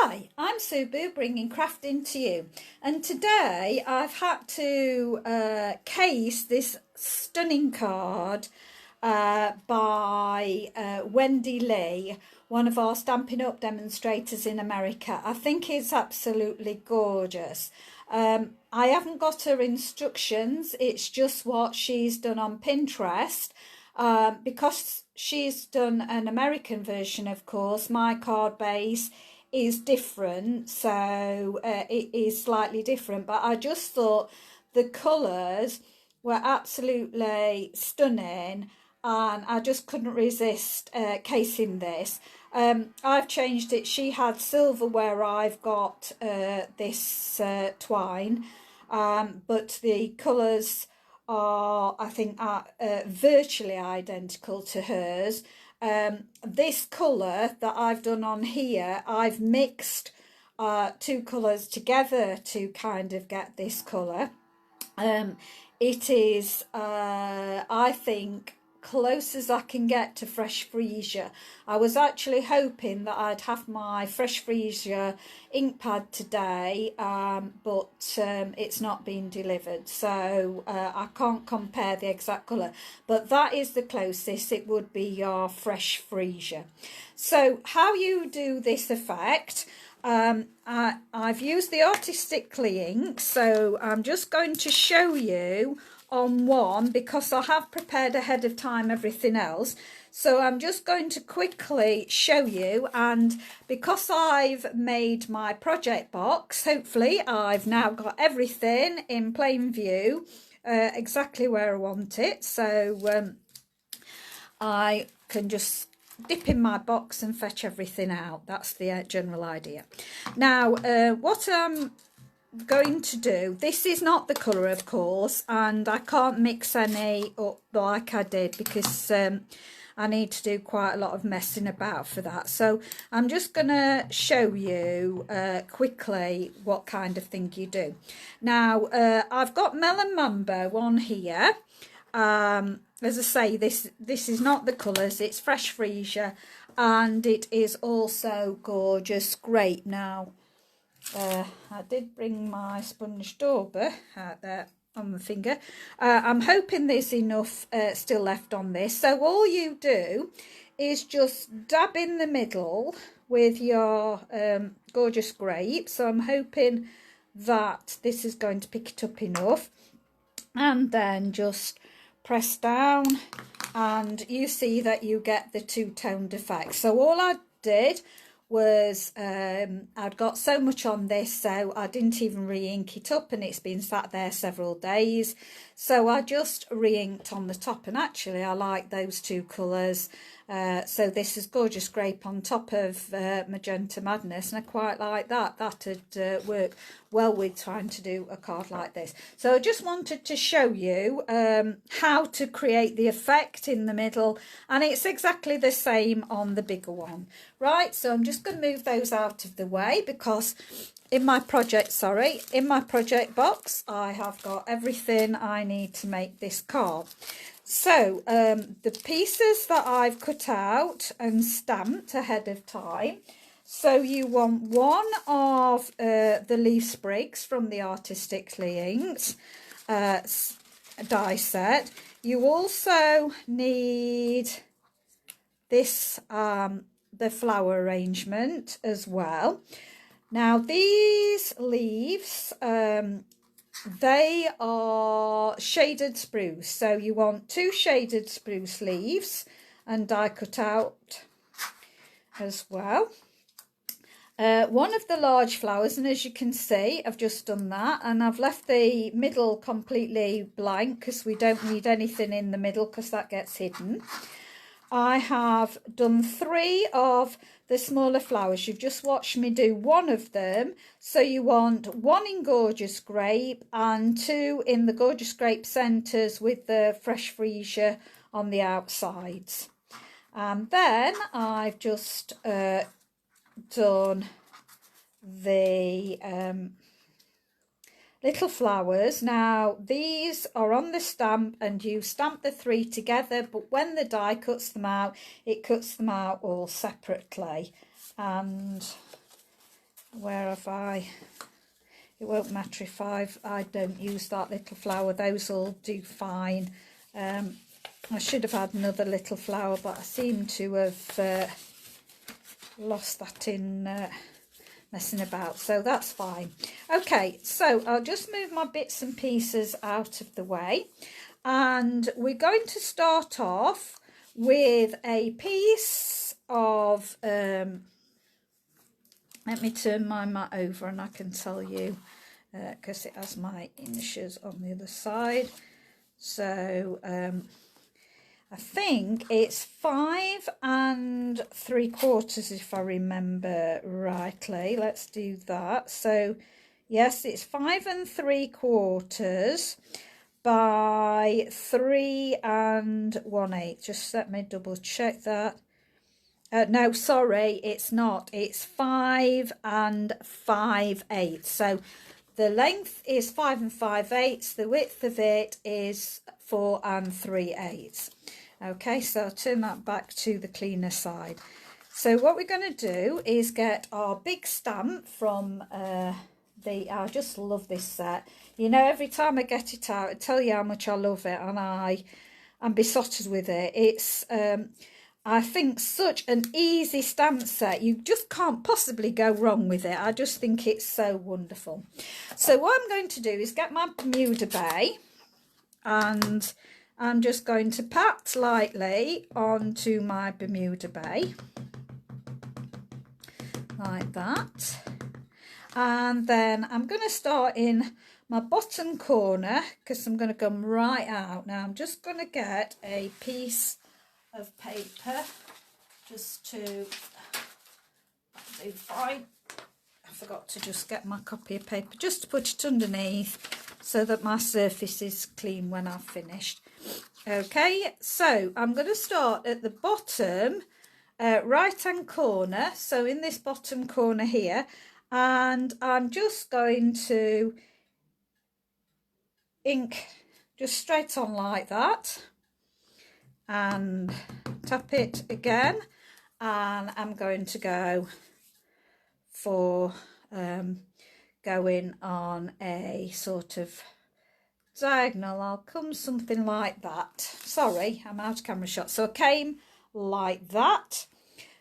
Hi, I'm Subu, bringing crafting to you, and today I've had to case this stunning card by Wendy Lee, one of our Stampin' Up demonstrators in America. I think it's absolutely gorgeous. I haven't got her instructions, it's just what she's done on Pinterest. Because she's done an American version, of course, my card base is different, so it is slightly different, but I just thought the colours were absolutely stunning and I just couldn't resist casing this. I've changed it. She had silver where I've got this twine, but the colours are, I think, virtually identical to hers. This colour that I've done on here, I've mixed two colours together to kind of get this colour. It is, I think, close as I can get to Fresh Freesia. I was actually hoping that I'd have my Fresh Freesia ink pad today, but it's not been delivered, so I can't compare the exact colour, but that is the closest. It would be your Fresh Freesia. So how you do this effect, I've used the Artistically ink, so I'm just going to show you on one because I have prepared ahead of time everything else. So I'm just going to quickly show you, and because I've made my project box, hopefully I've now got everything in plain view, exactly where I want it. So I can just dip in my box and fetch everything out. That's the general idea. Now what I'm going to do, this is not the colour, of course, and I can't mix any up like I did because I need to do quite a lot of messing about for that. So I'm just going to show you quickly what kind of thing you do. Now I've got Melon Mambo on here. As I say, this is not the colours, it's Fresh Freesia, and it is also gorgeous grape. Now I did bring my sponge dauber out there on my finger. I'm hoping there's enough still left on this. So all you do is just dab in the middle with your gorgeous grape. So I'm hoping that this is going to pick it up enough, and then just press down and you see that you get the two-toned effect. So all I did was I'd got so much on this, so I didn't even re-ink it up, and it's been sat there several days, so I just re-inked on the top, and actually I like those two colours. So this is gorgeous grape on top of Magenta Madness, and I quite like that. That'd work well with trying to do a card like this. So I just wanted to show you how to create the effect in the middle, and it's exactly the same on the bigger one. Right, so I'm just going to move those out of the way because in my project box I have got everything I need to make this card. So the pieces that I've cut out and stamped ahead of time. So you want one of the leaf sprigs from the Artistically inks die set. You also need this the flower arrangement as well. Now these leaves, they are shaded spruce, so you want two shaded spruce leaves, and die cut out as well. One of the large flowers, and as you can see I've just done that, and I've left the middle completely blank because we don't need anything in the middle because that gets hidden. I have done three of the smaller flowers. You've just watched me do one of them. So you want one in Gorgeous Grape and two in the Gorgeous Grape centres with the Fresh Freesia on the outsides. And then I've just done the little flowers. Now these are on the stamp and you stamp the three together, but when the die cuts them out, it cuts them out all separately. And where have I? It won't matter if I don't use that little flower. Those all do fine. I should have had another little flower, but I seem to have lost that in messing about, so that's fine. Okay, so I'll just move my bits and pieces out of the way, and we're going to start off with a piece of let me turn my mat over and I can tell you, because it has my inches on the other side. So I think it's 5 3/4 if I remember rightly. Let's do that. So yes, it's 5 3/4 by 3 1/8. Just let me double check that. No, sorry, it's not. It's 5 5/8. So the length is 5 5/8. The width of it is 4 3/8. Okay, so I'll turn that back to the cleaner side. So what we're going to do is get our big stamp from I just love this set. You know, every time I get it out, I tell you how much I love it, and I'm besotted with it. It's I think such an easy stamp set. You just can't possibly go wrong with it. I just think it's so wonderful. So what I'm going to do is get my Bermuda Bay, and I'm just going to pat lightly onto my Bermuda Bay, like that. And then I'm going to start in my bottom corner, because I'm going to come right out. Now I'm just going to get a piece of paper just to do fine. I forgot to just get my copy of paper just to put it underneath so that my surface is clean when I've finished. Okay, so I'm going to start at the bottom right hand corner, so in this bottom corner here, and I'm just going to ink just straight on like that and tap it again, and I'm going to go for going on a sort of diagonal. I'll come something like that. Sorry, I'm out of camera shot. So I came like that,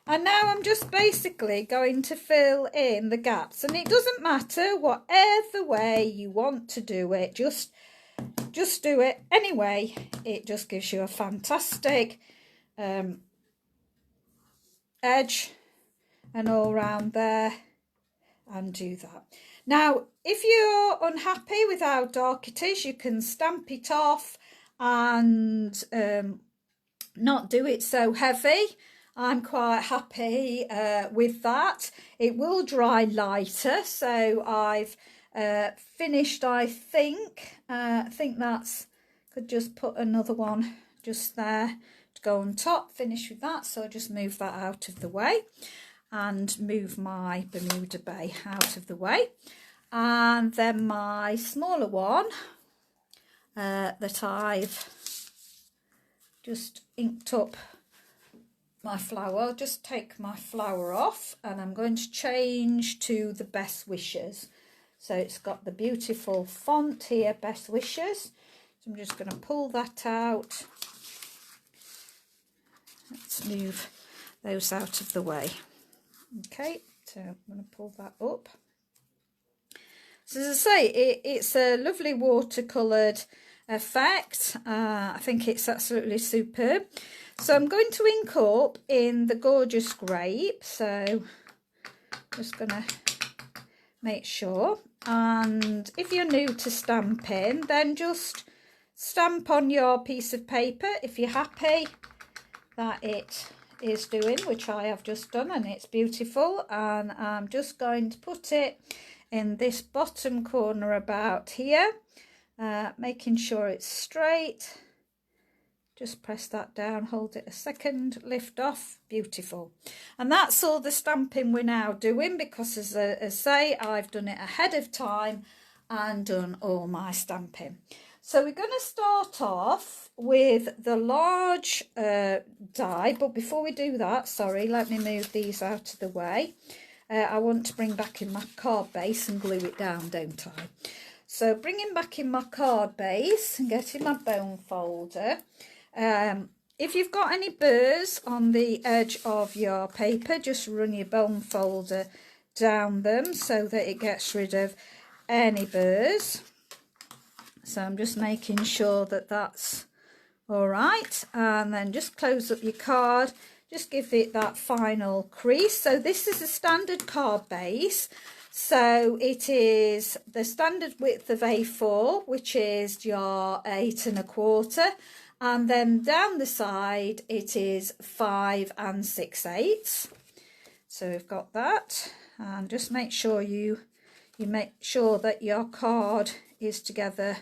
and now I'm just basically going to fill in the gaps, and it doesn't matter whatever way you want to do it, just do it anyway. It just gives you a fantastic edge and all round there, and do that. Now if you're unhappy with how dark it is, you can stamp it off and not do it so heavy. I'm quite happy with that. It will dry lighter, so I've finished, I think that's, could just put another one just there to go on top, finish with that. So I'll just move that out of the way and move my Bermuda Bay out of the way, and then my smaller one that I've just inked up my flower. I'll just take my flower off, and I'm going to change to the Best Wishes. So it's got the beautiful font here, Best Wishes. So I'm just going to pull that out. Let's move those out of the way. Okay, so I'm going to pull that up. So as I say, it's a lovely watercoloured effect. I think it's absolutely superb. So I'm going to ink up in the Gorgeous Grape. So just going to make sure. And if you're new to stamping, then just stamp on your piece of paper if you're happy that it is doing, which I have just done, and it's beautiful. And I'm just going to put it in this bottom corner about here, making sure it's straight. Just press that down, hold it a second, lift off, beautiful. And that's all the stamping we're now doing, because as I say, I've done it ahead of time and done all my stamping. So we're going to start off with the large die, but before we do that, sorry, let me move these out of the way. I want to bring back in my card base and glue it down, don't I? So bringing back in my card base and getting my bone folder. If you've got any burrs on the edge of your paper, just run your bone folder down them so that it gets rid of any burrs. So I'm just making sure that that's all right, and then just close up your card, just give it that final crease. So this is a standard card base, so it is the standard width of A4, which is your 8 1/4, and then down the side it is 5 6/8. So we've got that, and just make sure you make sure that your card is together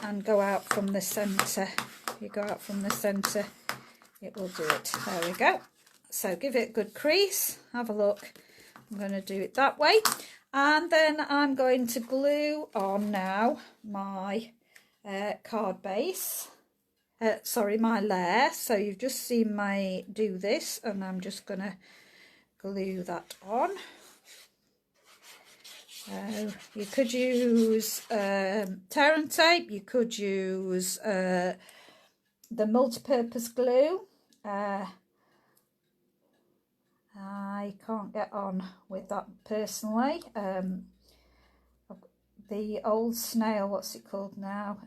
and go out from the centre. If you go out from the centre, it will do it. There we go. So give it a good crease, have a look. I'm going to do it that way, and then I'm going to glue on now my card base, my layer. So you've just seen me do this, and I'm just going to glue that on. You could use tear and tape, you could use the multi-purpose glue. I can't get on with that personally. The old snail, what's it called now?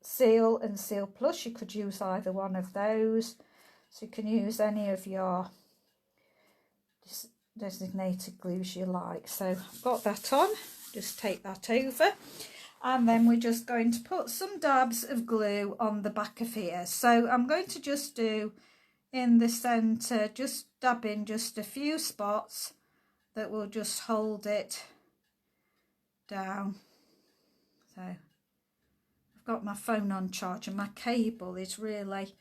Seal and Seal Plus, you could use either one of those. So you can use any of your designated glues you like. So I've got that on, just take that over, and then we're just going to put some dabs of glue on the back of here. So I'm going to just do in the centre, just dab in just a few spots that will just hold it down. So I've got my phone on charge and my cable is really,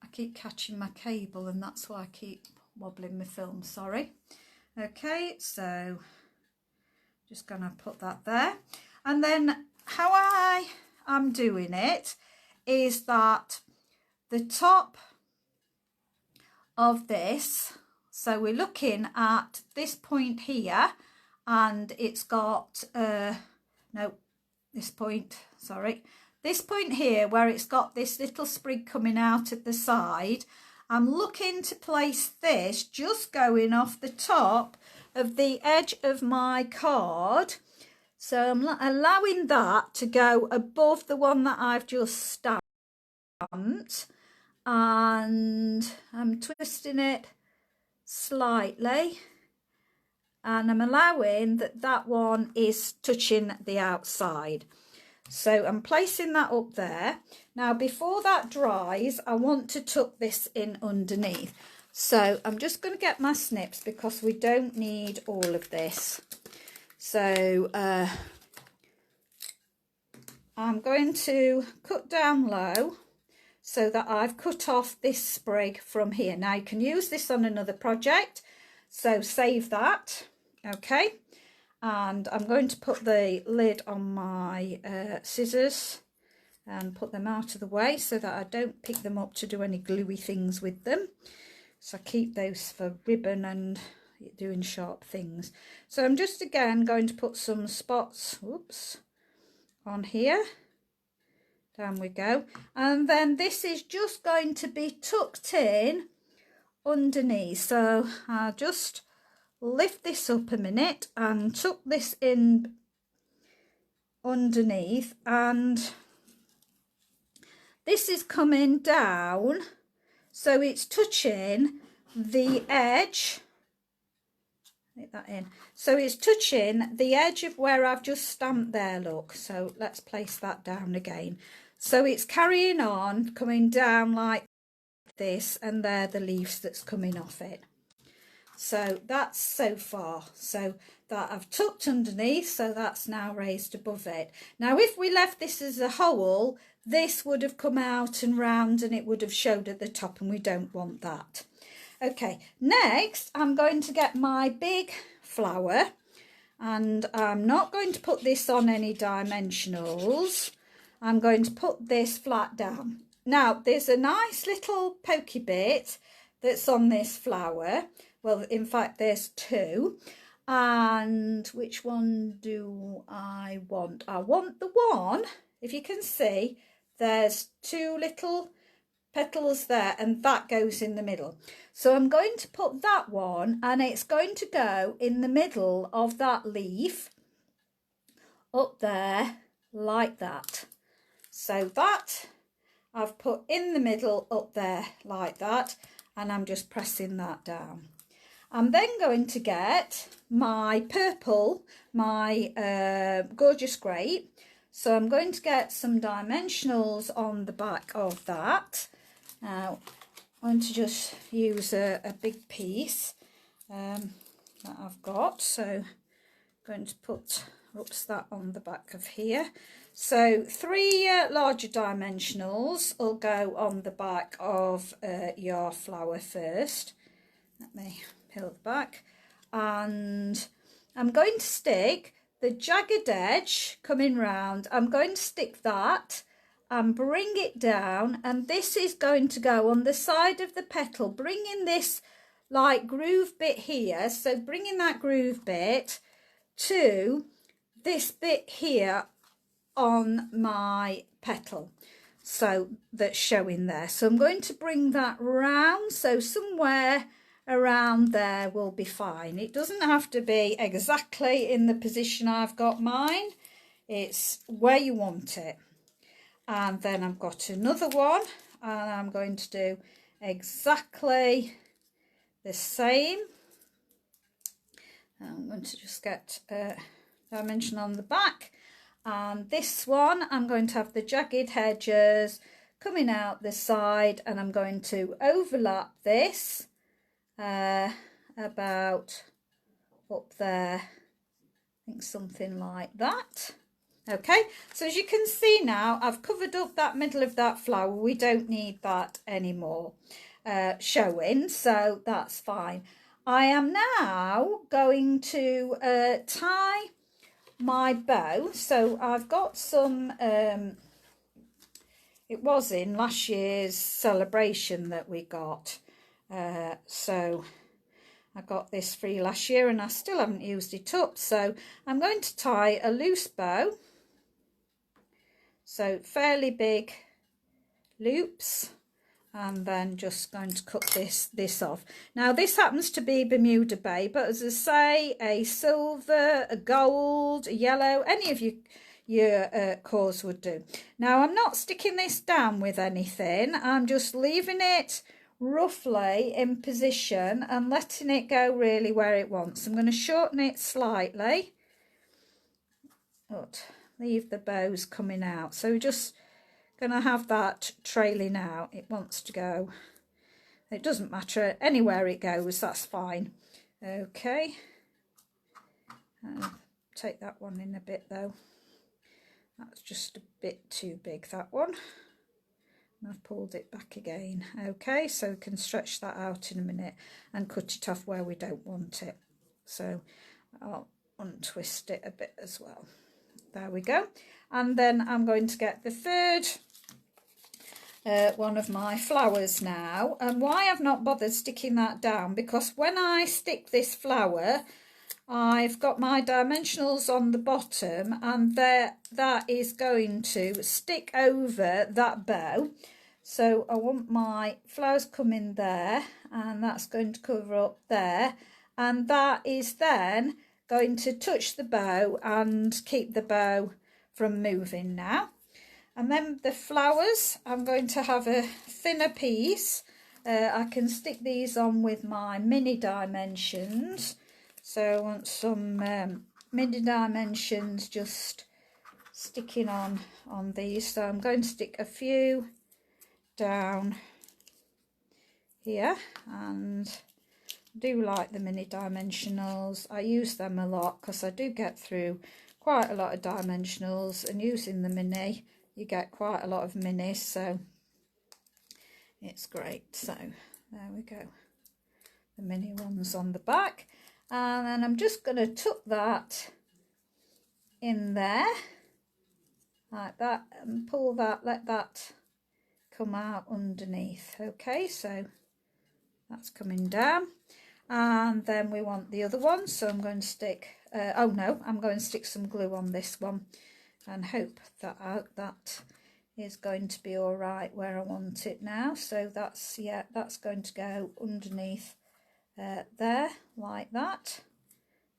I keep catching my cable, and that's why I keep wobbling my film, sorry. Okay, so just gonna put that there, and then how I am doing it is that the top of this, so we're looking at this point here, and it's got this point here where it's got this little sprig coming out at the side. I'm looking to place this just going off the top of the edge of my card. So I'm allowing that to go above the one that I've just stamped, and I'm twisting it slightly, and I'm allowing that one is touching the outside. So I'm placing that up there. Now before that dries, I want to tuck this in underneath. So I'm just going to get my snips because we don't need all of this. So I'm going to cut down low so that I've cut off this sprig from here. Now you can use this on another project, so save that. Okay. And I'm going to put the lid on my scissors and put them out of the way so that I don't pick them up to do any gluey things with them. So I keep those for ribbon and doing sharp things. So I'm just again going to put some spots, on here. Down we go. And then this is just going to be tucked in underneath. So I'll just lift this up a minute and tuck this in underneath, and this is coming down so it's touching the edge. Get that in. So it's touching the edge of where I've just stamped there, look. So let's place that down again. So it's carrying on, coming down like this, and they're the leaves that's coming off it. So that's so far. So that I've tucked underneath, so that's now raised above it. Now if we left this as a hole, this would have come out and round and it would have showed at the top, and we don't want that. Okay, next I'm going to get my big flower, and I'm not going to put this on any dimensionals. I'm going to put this flat down. Now there's a nice little pokey bit that's on this flower, Well, in fact, there's 2. And which one do I want? I want the one, if you can see, there's 2 little petals there, and that goes in the middle. So I'm going to put that one, and it's going to go in the middle of that leaf up there like that. So that I've put in the middle up there like that, and I'm just pressing that down. I'm then going to get my purple, my gorgeous grape. So I'm going to get some dimensionals on the back of that. Now I'm going to just use a big piece that I've got. So I'm going to put that on the back of here. So 3 larger dimensionals will go on the back of your flower first. Let me peel the back, and I'm going to stick the jagged edge coming round. I'm going to stick that and bring it down, and this is going to go on the side of the petal, bringing this like groove bit here. So bringing that groove bit to this bit here on my petal, so that's showing there. So I'm going to bring that round, so somewhere around there will be fine. It doesn't have to be exactly in the position I've got mine, it's where you want it. And then I've got another one, and I'm going to do exactly the same. I'm going to just get a dimension on the back, and this one I'm going to have the jagged edges coming out the side, and I'm going to overlap this about up there, I think something like that. Okay, so as you can see now, I've covered up that middle of that flower. We don't need that anymore showing, so that's fine. I am now going to tie my bow. So I've got some, it was in last year's celebration that we got. So I got this free last year and I still haven't used it up. So I'm going to tie a loose bow. So fairly big loops, and then just going to cut this off. Now this happens to be Bermuda Bay, but as I say, a silver, a gold, a yellow, any of your colours would do. Now I'm not sticking this down with anything, I'm just leaving it roughly in position and letting it go really where it wants. I'm going to shorten it slightly, but leave the bows coming out. So we're just going to have that trailing out. It wants to go, it doesn't matter anywhere it goes, that's fine. Okay, take that one in a bit though, that's just a bit too big, that one. I've pulled it back again. Okay, so we can stretch that out in a minute and cut it off where we don't want it. So I'll untwist it a bit as well. There we go. And then I'm going to get the third one of my flowers now. And why I've not bothered sticking that down, because when I stick this flower, I've got my dimensionals on the bottom, and that is going to stick over that bow. So I want my flowers coming there, and that's going to cover up there, and that is then going to touch the bow and keep the bow from moving now. And then the flowers, I'm going to have a thinner piece. I can stick these on with my mini dimensions. So I want some mini dimensions just sticking on these. So I'm going to stick a few down here, and I do like the mini dimensionals. I use them a lot because I do get through quite a lot of dimensionals, and using the mini, you get quite a lot of minis, so it's great. So there we go, the mini ones on the back. And then I'm just going to tuck that in there like that and pull that, let that come out underneath. Okay, so that's coming down. And then we want the other one, so I'm going to stick, oh no, I'm going to stick some glue on this one and hope that that is going to be all right where I want it now. So that's, yeah, that's going to go underneath there like that.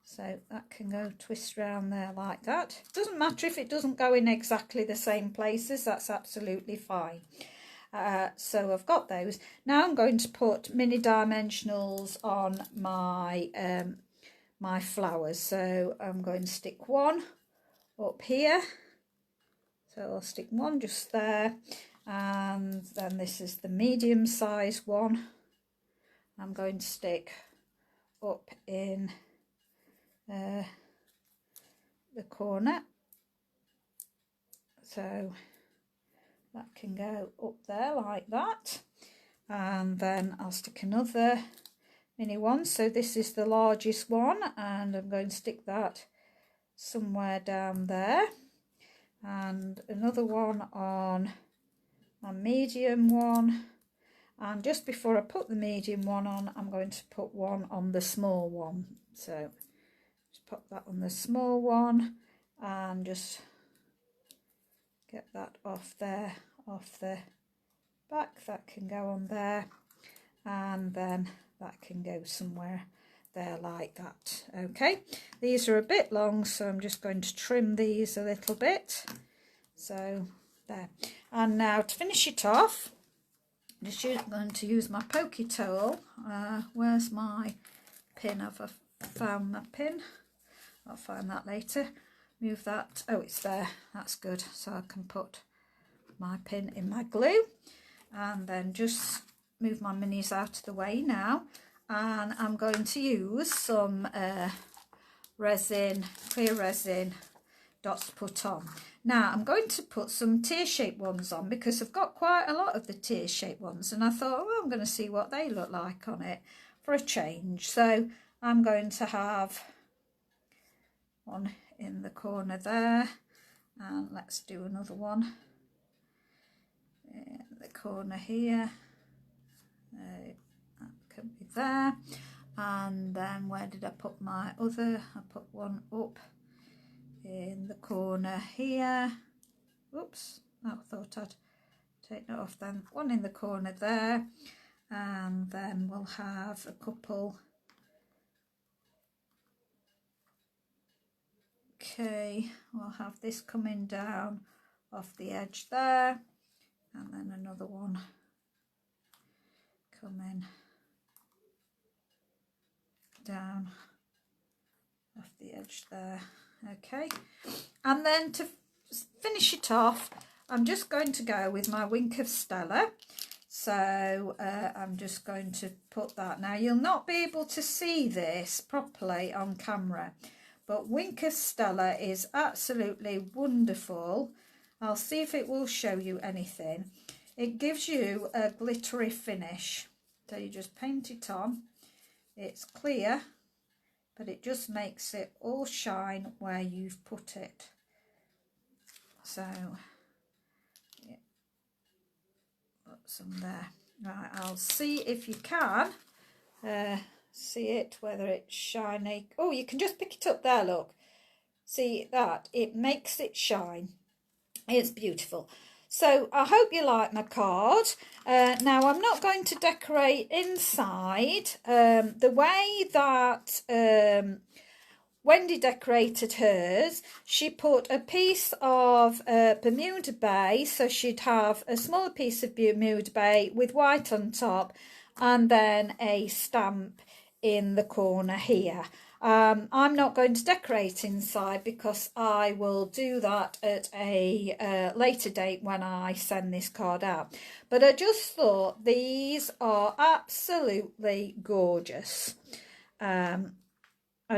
So that can go twist around there like that. Doesn't matter if it doesn't go in exactly the same places, that's absolutely fine. So I've got those. Now I'm going to put mini dimensionals on my my flowers. So I'm going to stick one up here. So I'll stick one just there, and then this is the medium size one. I'm going to stick up in the corner. So that can go up there like that, and then I'll stick another mini one. So this is the largest one, and I'm going to stick that somewhere down there, and another one on my medium one. And just before I put the medium one on, I'm going to put one on the small one. So just put that on the small one and just get that off there, off the back. That can go on there, and then that can go somewhere there like that. Okay, these are a bit long, so I'm just going to trim these a little bit. So there. And now to finish it off, I'm just going to use my pokey tool. Where's my pin? Have I found my pin? I'll find that later. Move that. Oh, it's there. That's good. So I can put my pin in my glue, and then just move my minis out of the way now. And I'm going to use some resin, clear resin dots to put on. Now I'm going to put some tear-shaped ones on because I've got quite a lot of the tear-shaped ones, and I thought, oh, I'm going to see what they look like on it for a change. So I'm going to have one in the corner there, and let's do another one in the corner here. That can be there. And then where did I put my other? I put one up in the corner here. Oops, I thought I'd take that off then. One in the corner there, and then we'll have a couple. Okay, we'll have this coming down off the edge there, and then another one coming down off the edge there. Okay, and then to finish it off, I'm just going to go with my Wink of Stella. So I'm just going to put that. Now you'll not be able to see this properly on camera, but Wink of Stella is absolutely wonderful. I'll see if it will show you anything. It gives you a glittery finish. So you just paint it on. It's clear, but it just makes it all shine where you've put it. So yeah, put some there. Right, I'll see if you can see it, whether it's shiny. Oh, you can just pick it up there, look. See that? It makes it shine. It's beautiful. So I hope you like my card. Now I'm not going to decorate inside. The way that Wendy decorated hers, she put a piece of Bermuda Bay, so she'd have a smaller piece of Bermuda Bay with white on top, and then a stamp in the corner here. I'm not going to decorate inside because I will do that at a later date when I send this card out. But I just thought these are absolutely gorgeous. I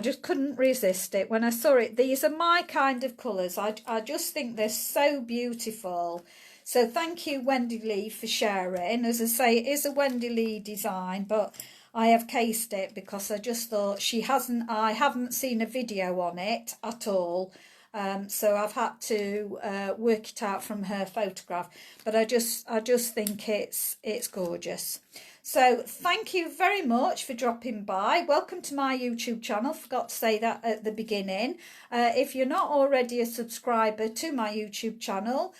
just couldn't resist it when I saw it. These are my kind of colours. I just think they're so beautiful. So thank you, Wendy Lee, for sharing. As I say, it is a Wendy Lee design, but I have cased it because I just thought I haven't seen a video on it at all. So I've had to work it out from her photograph, but I just think it's gorgeous. So thank you very much for dropping by. Welcome to my YouTube channel. Forgot to say that at the beginning. If you're not already a subscriber to my YouTube channel,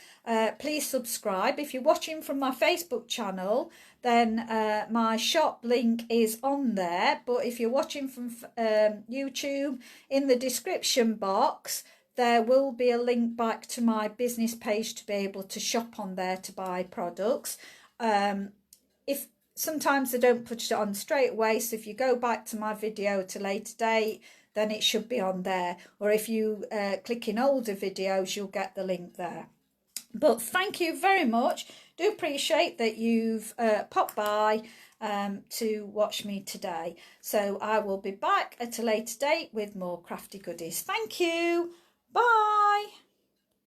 please subscribe. If you're watching from my Facebook channel, then my shop link is on there. But if you're watching from YouTube, in the description box, there will be a link back to my business page to be able to shop on there to buy products. If sometimes I don't put it on straight away, so if you go back to my video at a later date, then it should be on there. Or if you click in older videos, you'll get the link there. But thank you very much. Do appreciate that you've popped by to watch me today. So I will be back at a later date with more crafty goodies. Thank you. Bye.